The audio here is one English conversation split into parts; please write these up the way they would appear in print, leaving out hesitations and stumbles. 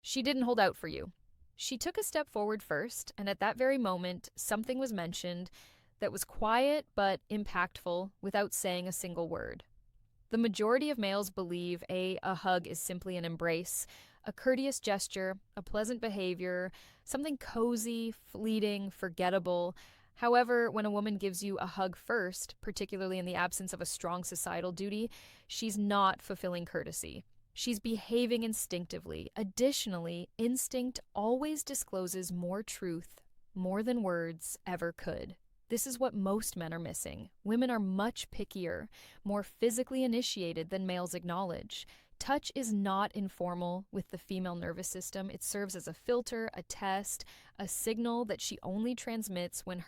She didn't hold out for you. She took a step forward first, and at that very moment, something was mentioned that was quiet but impactful without saying a single word. The majority of males believe a hug is simply an embrace, a courteous gesture, a pleasant behavior, something cozy, fleeting, forgettable. However, when a woman gives you a hug first, particularly in the absence of a strong societal duty, she's not fulfilling courtesy. She's behaving instinctively. Additionally, instinct always discloses more truth, more than words ever could. This is what most men are missing. Women are much pickier, more physically initiated than males acknowledge. Touch is not informal with the female nervous system. It serves as a filter, a test, a signal that she only transmits when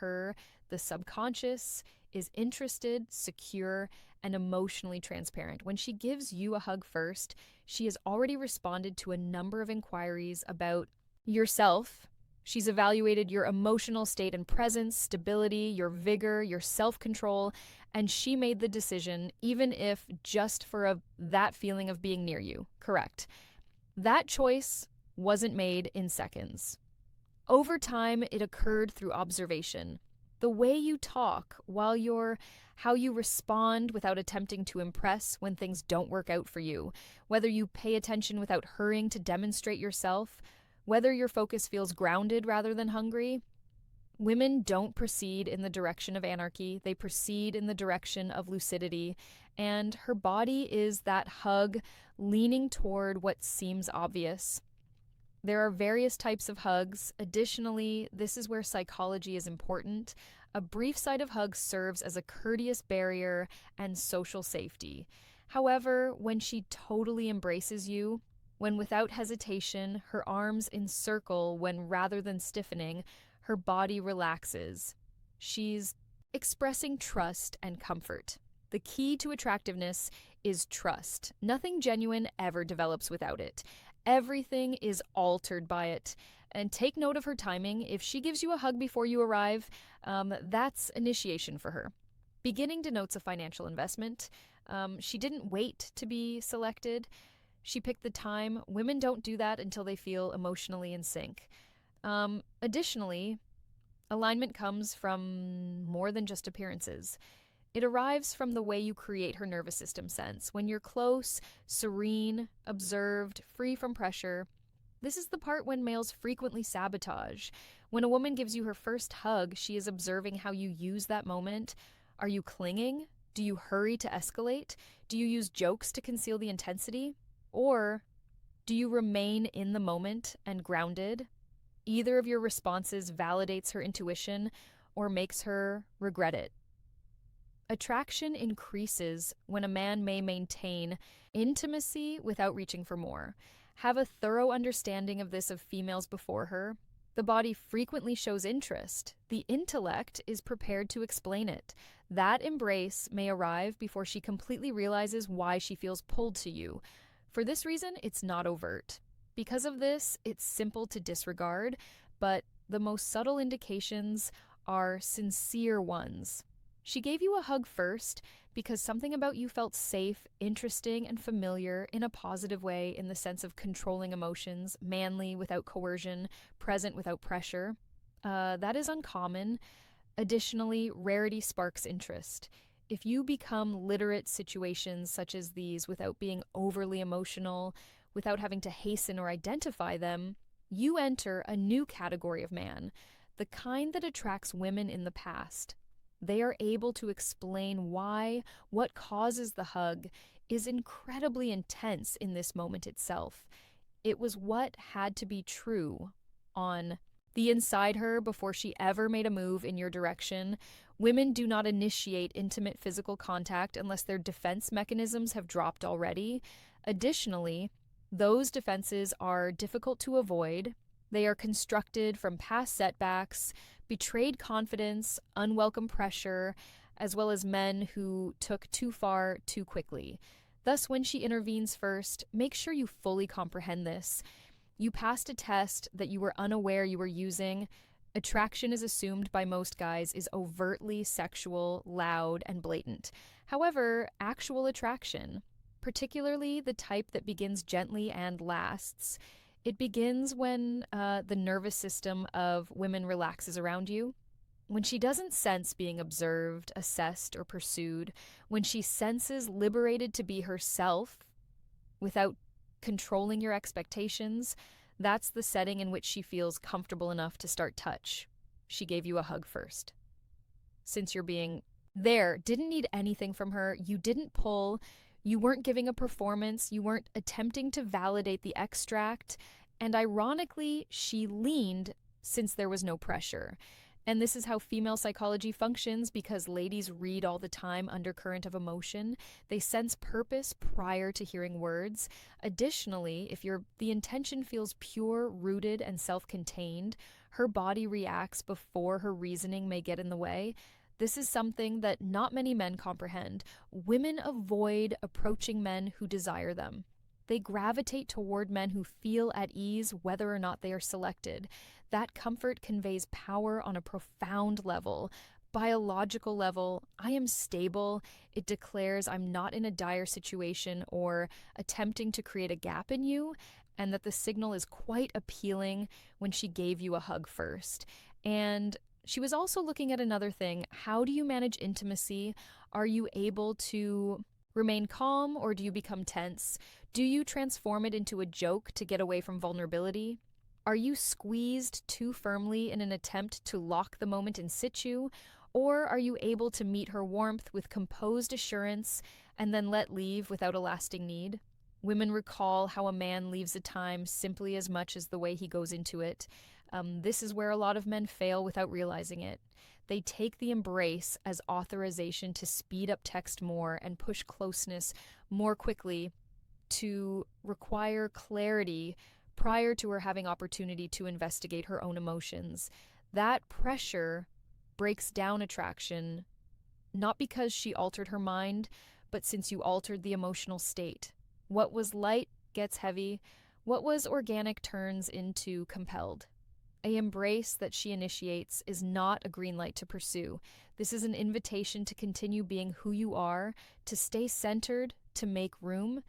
the subconscious, is interested, secure, and emotionally transparent. When she gives you a hug first, she has already responded to a number of inquiries about yourself. She's evaluated your emotional state and presence, stability, your vigor, your self control, and she made the decision, even if just for that feeling of being near you. Correct. That choice wasn't made in seconds. Over time, it occurred through observation. The way you talk how you respond without attempting to impress when things don't work out for you, whether you pay attention without hurrying to demonstrate yourself, whether your focus feels grounded rather than hungry. Women don't proceed in the direction of anarchy, they proceed in the direction of lucidity, and her body is that hug leaning toward what seems obvious. There are various types of hugs. Additionally, this is where psychology is important. A brief sight of hugs serves as a courteous barrier and social safety. However, when she totally embraces you, when without hesitation, her arms encircle when rather than stiffening, her body relaxes, she's expressing trust and comfort. The key to attractiveness is trust. Nothing genuine ever develops without it. Everything is altered by it. And take note of her timing. If she gives you a hug before you arrive, that's initiation for her. Beginning denotes a financial investment. She didn't wait to be selected. She picked the time. Women don't do that until they feel emotionally in sync. Additionally, alignment comes from more than just appearances. It arrives from the way you create her nervous system sense. When you're close, serene, observed, free from pressure, this is the part when males frequently sabotage. When a woman gives you her first hug, she is observing how you use that moment. Are you clinging? Do you hurry to escalate? Do you use jokes to conceal the intensity? Or do you remain in the moment and grounded? Either of your responses validates her intuition or makes her regret it. Attraction increases when a man may maintain intimacy without reaching for more. Have a thorough understanding of this of females before her. The body frequently shows interest. The intellect is prepared to explain it. That embrace may arrive before she completely realizes why she feels pulled to you. For this reason, it's not overt. Because of this, it's simple to disregard, but the most subtle indications are sincere ones. She gave you a hug first because something about you felt safe, interesting, and familiar in a positive way, in the sense of controlling emotions, manly without coercion, present without pressure. That is uncommon. Additionally, rarity sparks interest. If you become literate situations such as these without being overly emotional, without having to hasten or identify them, you enter a new category of man, the kind that attracts women in the past. They are able to explain why what causes the hug is incredibly intense in this moment itself. It was what had to be true on the inside her before she ever made a move in your direction. Women do not initiate intimate physical contact unless their defense mechanisms have dropped already. Additionally, those defenses are difficult to avoid. They are constructed from past setbacks, betrayed confidence, unwelcome pressure, as well as men who took too far too quickly. Thus, when she intervenes first, make sure you fully comprehend this. You passed a test that you were unaware you were using. Attraction is assumed by most guys is overtly sexual, loud, and blatant. However, actual attraction, particularly the type that begins gently and lasts, It begins when the nervous system of women relaxes around you. When she doesn't sense being observed, assessed, or pursued, when she senses liberated to be herself without controlling your expectations, that's the setting in which she feels comfortable enough to start touch. She gave you a hug first. Since you're being there, didn't need anything from her, you didn't pull, you weren't giving a performance, you weren't attempting to validate the extract, and ironically, she leaned since there was no pressure. And this is how female psychology functions because ladies read all the time undercurrent of emotion. They sense purpose prior to hearing words. Additionally, if the intention feels pure, rooted, and self-contained, her body reacts before her reasoning may get in the way. This is something that not many men comprehend. Women avoid approaching men who desire them. They gravitate toward men who feel at ease whether or not they are selected. That comfort conveys power on a profound level. Biological level, I am stable. It declares I'm not in a dire situation or attempting to create a gap in you, and that the signal is quite appealing when she gave you a hug first. And she was also looking at another thing. How do you manage intimacy? Are you able to remain calm or do you become tense? Do you transform it into a joke to get away from vulnerability? Are you squeezed too firmly in an attempt to lock the moment in situ? Or are you able to meet her warmth with composed assurance and then let leave without a lasting need? Women recall how a man leaves a time simply as much as the way he goes into it. This is where a lot of men fail without realizing it. They take the embrace as authorization to speed up text more and push closeness more quickly, to require clarity prior to her having opportunity to investigate her own emotions. That pressure breaks down attraction, not because she altered her mind, but since you altered the emotional state. What was light gets heavy. What was organic turns into compelled. A embrace that she initiates is not a green light to pursue. This is an invitation to continue being who you are, to stay centered, to make room.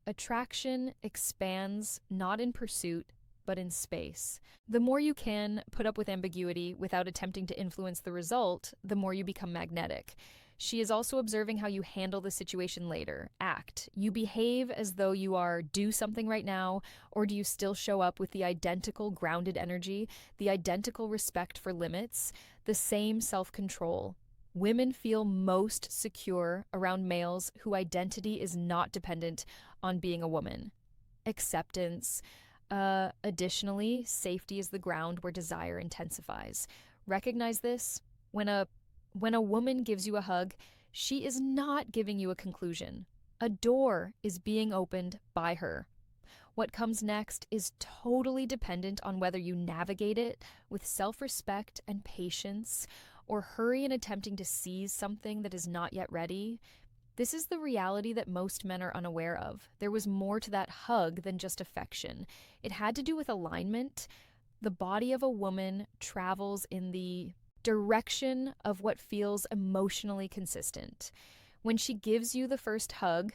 Attraction expands not in pursuit, but in space. The more you can put up with ambiguity without attempting to influence the result, the more you become magnetic. She is also observing how you handle the situation later. Act. You behave as though you are do something right now, or do you still show up with the identical grounded energy, the identical respect for limits, the same self-control? Women feel most secure around males whose identity is not dependent on being a woman. Acceptance. Additionally, safety is the ground where desire intensifies. Recognize this. When a woman gives you a hug, she is not giving you a conclusion. A door is being opened by her. What comes next is totally dependent on whether you navigate it with self-respect and patience or hurry in attempting to seize something that is not yet ready. This is the reality that most men are unaware of. There was more to that hug than just affection. It had to do with alignment. The body of a woman travels in the direction of what feels emotionally consistent. When she gives you the first hug,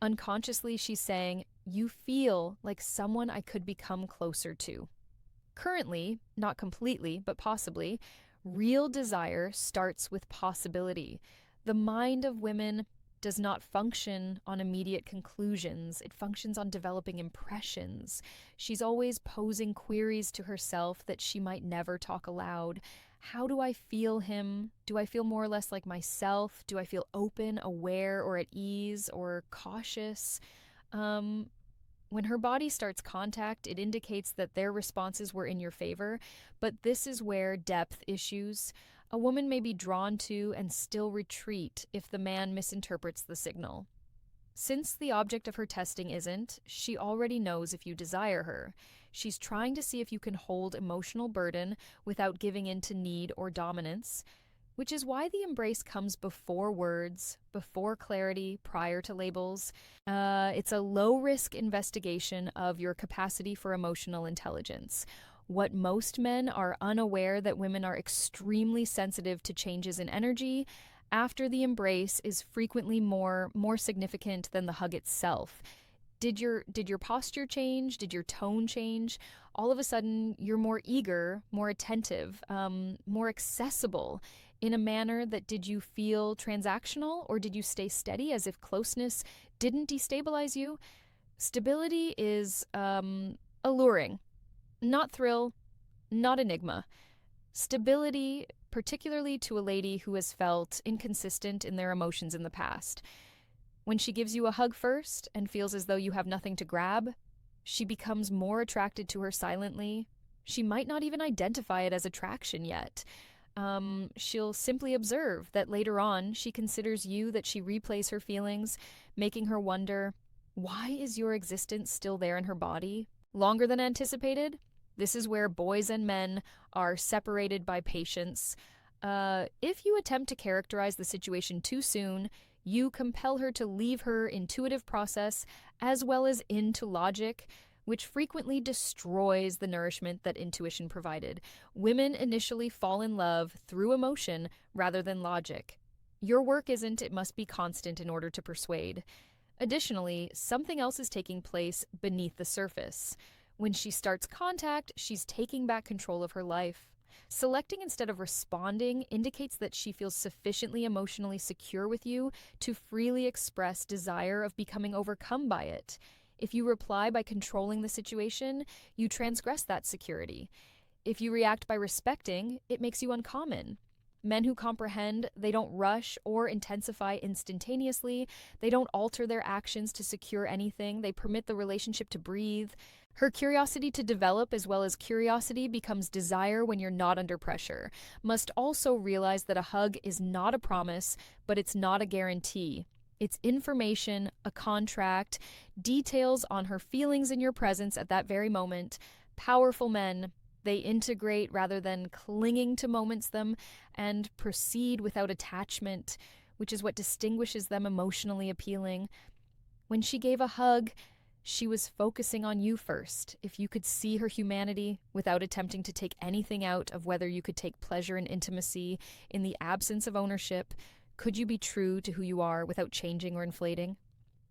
unconsciously she's saying, "You feel like someone I could become closer to." Currently, not completely, but possibly, real desire starts with possibility. The mind of women does not function on immediate conclusions. It functions on developing impressions. She's always posing queries to herself that she might never talk aloud. How do I feel him? Do I feel more or less like myself? Do I feel open, aware, or at ease, or cautious? When her body starts contact, it indicates that their responses were in your favor, but this is where depth issues. A woman may be drawn to and still retreat if the man misinterprets the signal. Since the object of her testing isn't, she already knows if you desire her. She's trying to see if you can hold emotional burden without giving in to need or dominance, which is why the embrace comes before words, before clarity, prior to labels. It's a low-risk investigation of your capacity for emotional intelligence. What most men are unaware that women are extremely sensitive to changes in energy after the embrace is frequently more significant than the hug itself. Did your posture change? Did your tone change? All of a sudden, you're more eager, more attentive, more accessible in a manner that did you feel transactional, or did you stay steady as if closeness didn't destabilize you? Stability is alluring, not thrill, not enigma. Stability, particularly to a lady who has felt inconsistent in their emotions in the past. When she gives you a hug first and feels as though you have nothing to grab, she becomes more attracted to her silently. She might not even identify it as attraction yet. She'll simply observe that later on she considers you, that she replays her feelings, making her wonder, why is your existence still there in her body? Longer than anticipated? This is where boys and men are separated by patience. If you attempt to characterize the situation too soon, you compel her to leave her intuitive process as well as into logic, which frequently destroys the nourishment that intuition provided. Women initially fall in love through emotion rather than logic. Your work isn't, it must be constant in order to persuade. Additionally, something else is taking place beneath the surface. When she starts contact, she's taking back control of her life. Selecting instead of responding indicates that she feels sufficiently emotionally secure with you to freely express desire of becoming overcome by it. If you reply by controlling the situation, you transgress that security. If you react by respecting, it makes you uncommon. Men who comprehend, they don't rush or intensify instantaneously. They don't alter their actions to secure anything. They permit the relationship to breathe. Her curiosity to develop as well as curiosity becomes desire when you're not under pressure. Must also realize that a hug is not a promise, but it's not a guarantee. It's information, a contract, details on her feelings in your presence at that very moment. Powerful men, they integrate rather than clinging to moments them and proceed without attachment, which is what distinguishes them emotionally appealing. When she gave a hug, she was focusing on you first. If you could see her humanity without attempting to take anything out of whether you could take pleasure in intimacy in the absence of ownership, could you be true to who you are without changing or inflating?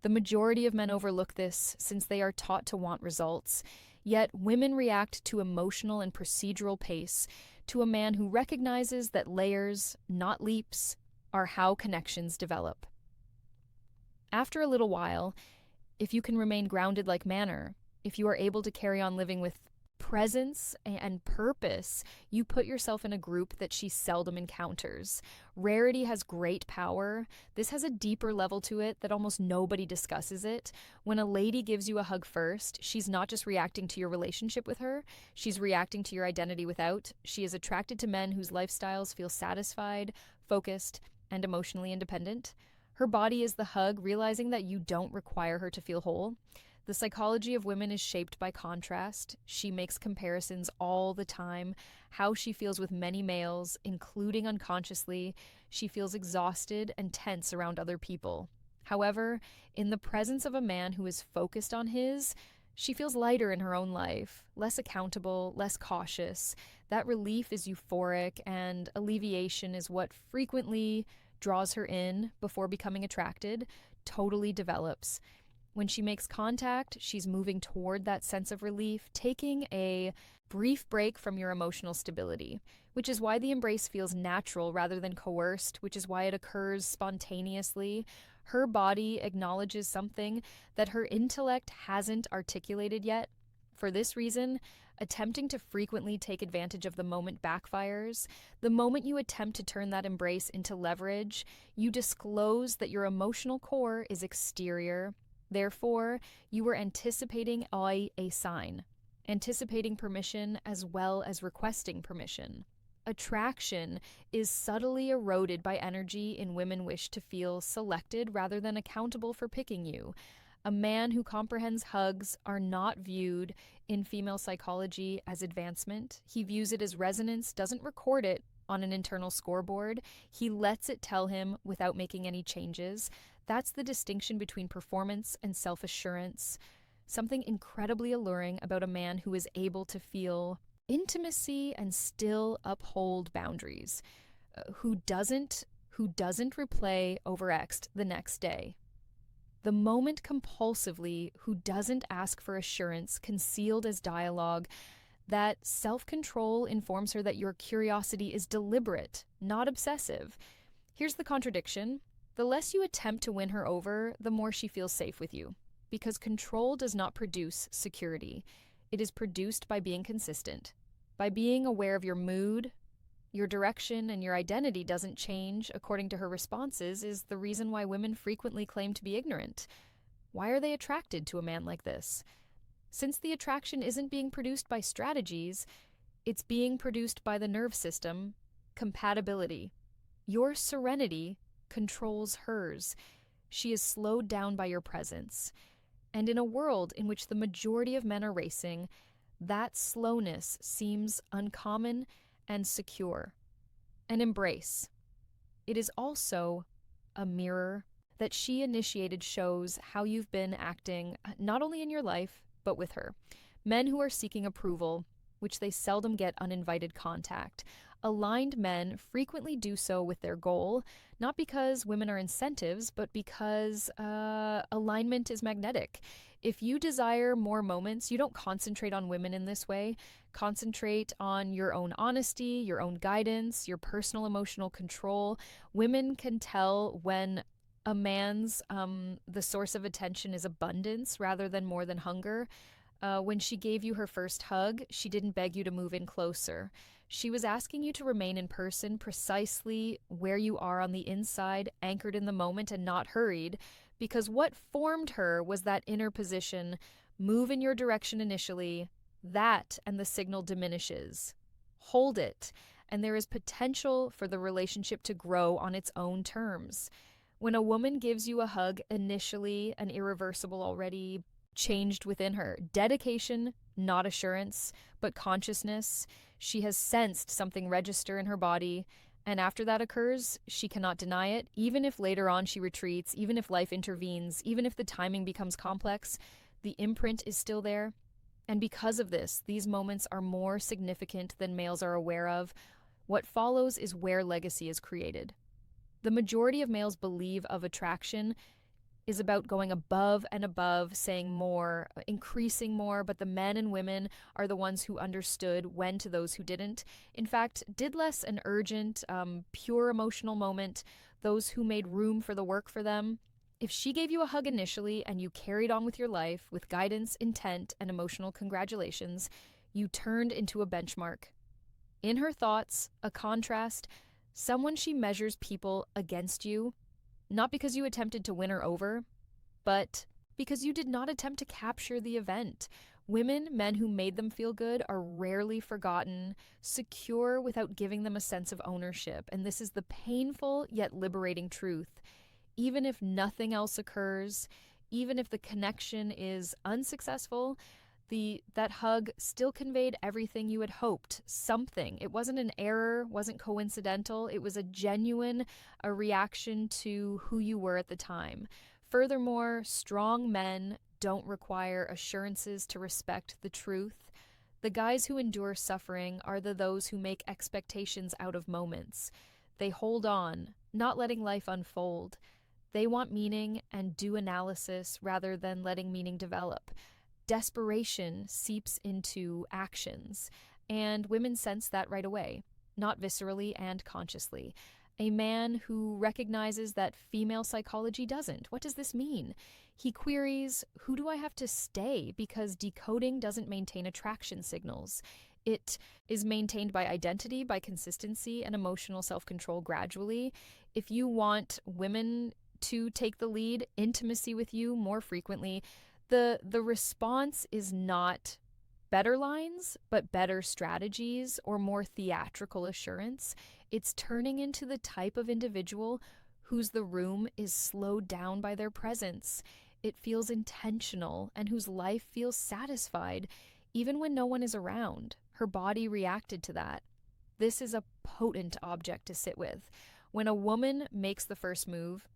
The majority of men overlook this since they are taught to want results. Yet women react to emotional and procedural pace, to a man who recognizes that layers, not leaps, are how connections develop. After a little while, if you can remain grounded like manner, if you are able to carry on living with presence and purpose, you put yourself in a group that she seldom encounters. Rarity has great power. This has a deeper level to it that almost nobody discusses it. When a lady gives you a hug first, she's not just reacting to your relationship with her, she's reacting to your identity without. She is attracted to men whose lifestyles feel satisfied, focused, and emotionally independent. Her body is the hug, realizing that you don't require her to feel whole. The psychology of women is shaped by contrast. She makes comparisons all the time. How she feels with many males, including unconsciously, she feels exhausted and tense around other people. However, in the presence of a man who is focused on his, she feels lighter in her own life, less accountable, less cautious. That relief is euphoric, and alleviation is what frequently draws her in before becoming attracted, totally develops. When she makes contact, she's moving toward that sense of relief, taking a brief break from your emotional stability, which is why the embrace feels natural rather than coerced, which is why it occurs spontaneously. Her body acknowledges something that her intellect hasn't articulated yet. For this reason, attempting to frequently take advantage of the moment backfires. The moment you attempt to turn that embrace into leverage, you disclose that your emotional core is exterior. Therefore, you were anticipating a sign, anticipating permission as well as requesting permission. Attraction is subtly eroded by energy in women wish to feel selected rather than accountable for picking you. A man who comprehends hugs are not viewed in female psychology as advancement. He views it as resonance, doesn't record it on an internal scoreboard. He lets it tell him without making any changes. That's the distinction between performance and self-assurance. Something incredibly alluring about a man who is able to feel intimacy and still uphold boundaries. Who doesn't replay overexed the next day. The moment compulsively who doesn't ask for assurance concealed as dialogue, that self-control informs her that your curiosity is deliberate, not obsessive. Here's the contradiction. The less you attempt to win her over, the more she feels safe with you. Because control does not produce security. It is produced by being consistent, by being aware of your mood. Your direction and your identity doesn't change according to her responses is the reason why women frequently claim to be ignorant. Why are they attracted to a man like this? Since the attraction isn't being produced by strategies, it's being produced by the nerve system, compatibility. Your serenity controls hers. She is slowed down by your presence. And in a world in which the majority of men are racing, that slowness seems uncommon and secure. An embrace. It is also a mirror that she initiated shows how you've been acting not only in your life, but with her. Men who are seeking approval, which they seldom get uninvited contact. Aligned men frequently do so with their goal, not because women are incentives, but because alignment is magnetic. If you desire more moments, you don't concentrate on women in this way. Concentrate on your own honesty, your own guidance, your personal emotional control. Women can tell when a man's the source of attention is abundance rather than more than hunger. When she gave you her first hug, she didn't beg you to move in closer. She was asking you to remain in person precisely where you are on the inside, anchored in the moment and not hurried, because what formed her was that inner position. Move in your direction initially, that and the signal diminishes. Hold it, and there is potential for the relationship to grow on its own terms. When a woman gives you a hug initially, an irreversible already changed within her. Dedication, not assurance, but consciousness. She has sensed something register in her body, and after that occurs, she cannot deny it, even if later on she retreats, even if life intervenes, even if the timing becomes complex, the imprint is still there. And because of this, these moments are more significant than males are aware of. What follows is where legacy is created. The majority of males believe of attraction is about going above and above, saying more, increasing more, but the men and women are the ones who understood when to those who didn't. In fact, did less an urgent, pure emotional moment, those who made room for the work for them. If she gave you a hug initially and you carried on with your life with guidance, intent, and emotional congratulations, you turned into a benchmark. In her thoughts, a contrast, someone she measures people against you, not because you attempted to win her over, but because you did not attempt to capture the event. Women, men who made them feel good are rarely forgotten, secure without giving them a sense of ownership. And this is the painful yet liberating truth. Even if nothing else occurs, even if the connection is unsuccessful, that hug still conveyed everything you had hoped. Something. It wasn't an error, wasn't coincidental. It was a reaction to who you were at the time. Furthermore, strong men don't require assurances to respect the truth. The guys who endure suffering are those who make expectations out of moments. They hold on, not letting life unfold. They want meaning and do analysis rather than letting meaning develop. Desperation seeps into actions, and women sense that right away, not viscerally and consciously. A man who recognizes that female psychology doesn't. What does this mean? He queries, who do I have to stay? Because decoding doesn't maintain attraction signals. It is maintained by identity, by consistency, and emotional self-control gradually. If you want women to take the lead, intimacy with you more frequently, the response is not better lines, but better strategies or more theatrical assurance. It's turning into the type of individual whose the room is slowed down by their presence. It feels intentional and whose life feels satisfied, even when no one is around. Her body reacted to that. This is a potent object to sit with. When a woman makes the first move,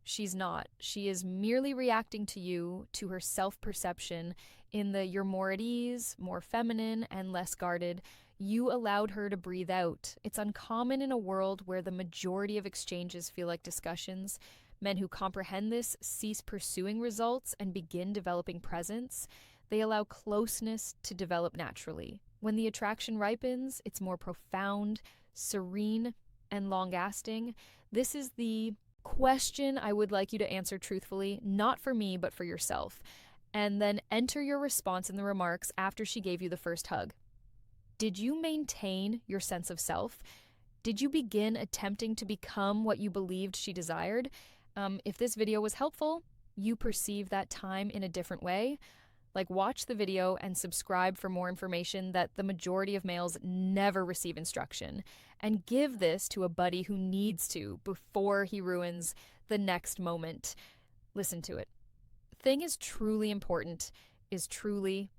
she's not. She is merely reacting to you, to her self-perception in the you're more at ease, more feminine, and less guarded. You allowed her to breathe out. It's uncommon in a world where the majority of exchanges feel like discussions. Men who comprehend this cease pursuing results and begin developing presence. They allow closeness to develop naturally. When the attraction ripens, it's more profound, serene, and long-lasting. This is the question I would like you to answer truthfully, not for me, but for yourself. And then enter your response in the remarks after she gave you the first hug. Did you maintain your sense of self? Did you begin attempting to become what you believed she desired? If this video was helpful, you perceive that time in a different way. Like, watch the video and subscribe for more information that the majority of males never receive instruction. And give this to a buddy who needs to before he ruins the next moment. Listen to it. Thing is truly important is truly